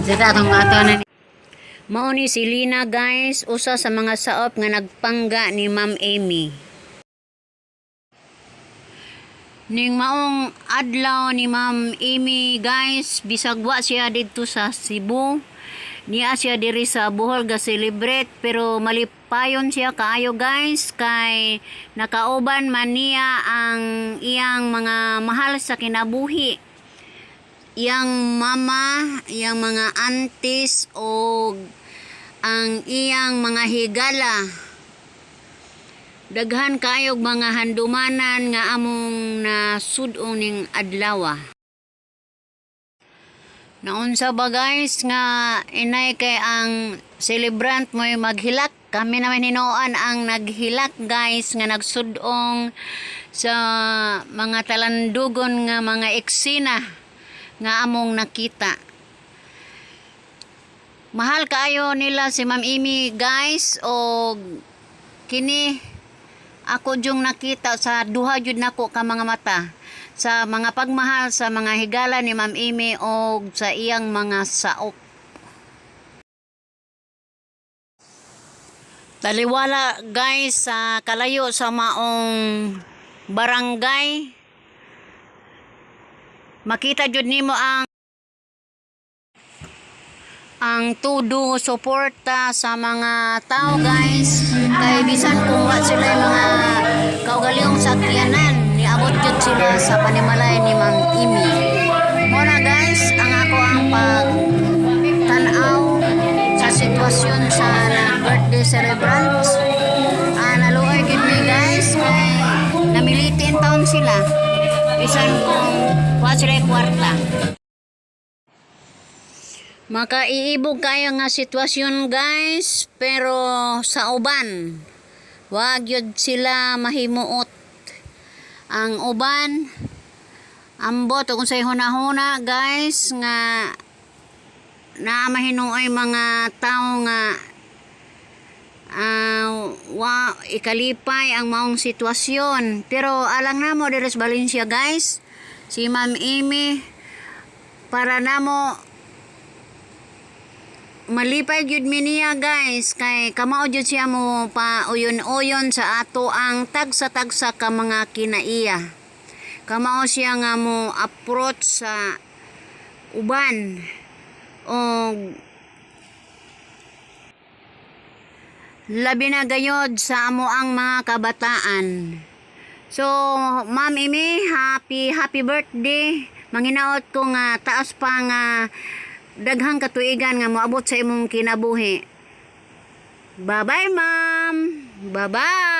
Sira tong ato na. Mao ni si Lina guys, usa sa mga saop nga nagpangga ni Ma'am Amy. Ning maong adlaw ni Ma'am Amy guys, bisag wa siya didto sa Cebu. Niya siya diri sa Bohol ga celebrate pero malipayon siya kaayo guys kay nakauban man niya ang iyang mga mahal sa kinabuhi. Iyang mama, iyang mga aunties o ang iyang mga higala. Daghan kaayog mga handumanan nga among nasud-ong ning adlaw. Naunsa ba guys nga inay kay ang celebrant mo'y maghilak. Kami naman hinuon ang naghilak guys nga nagsudong sa mga talandugon nga mga eksena nga among nakita. Mahal kaayo nila si Ma'am Amy guys o kini ako jung nakita sa duha jud nako ka mga mata sa mga pagmahal sa mga higala ni Ma'am Amy o sa iyang mga saop. Taliwala guys sa kalayo sa maong barangay. Makita jud nimo ang tudo suporta sa mga tao guys kay bisan kung wa sila mga kaugalingong sakyanan niabot jud sila sa panimalay ni Ma'am Amy. Muna guys ang ako ang pagtanaw sa sitwasyon sa birthday celebrants. Naluoy gid mi guys kay namilitin taon sila bisan kung wa sila kwarta. Makaiibog kayo nga sitwasyon guys pero sa uban wag yun sila mahimuot. Ang uban ambot kung say hunahuna guys nga na mahinuoy mga tao nga ikalipay ang maong sitwasyon pero alang namo diri sa Valencia guys si Ma'am Amy para namo malipay gyud mi niya guys kay kamao jud siya mo pa uyon-uyon sa ato ang tagsa-tagsa ka mga kinaiya. Kamao siya nga mo approach sa uban o labi na gayod sa amo ang mga kabataan. So Ma'am Amy, happy birthday. Manginaot ko nga taas pa nga daghang katuigan nga moabot sa imong kinabuhi. Bye bye ma'am. Bye bye.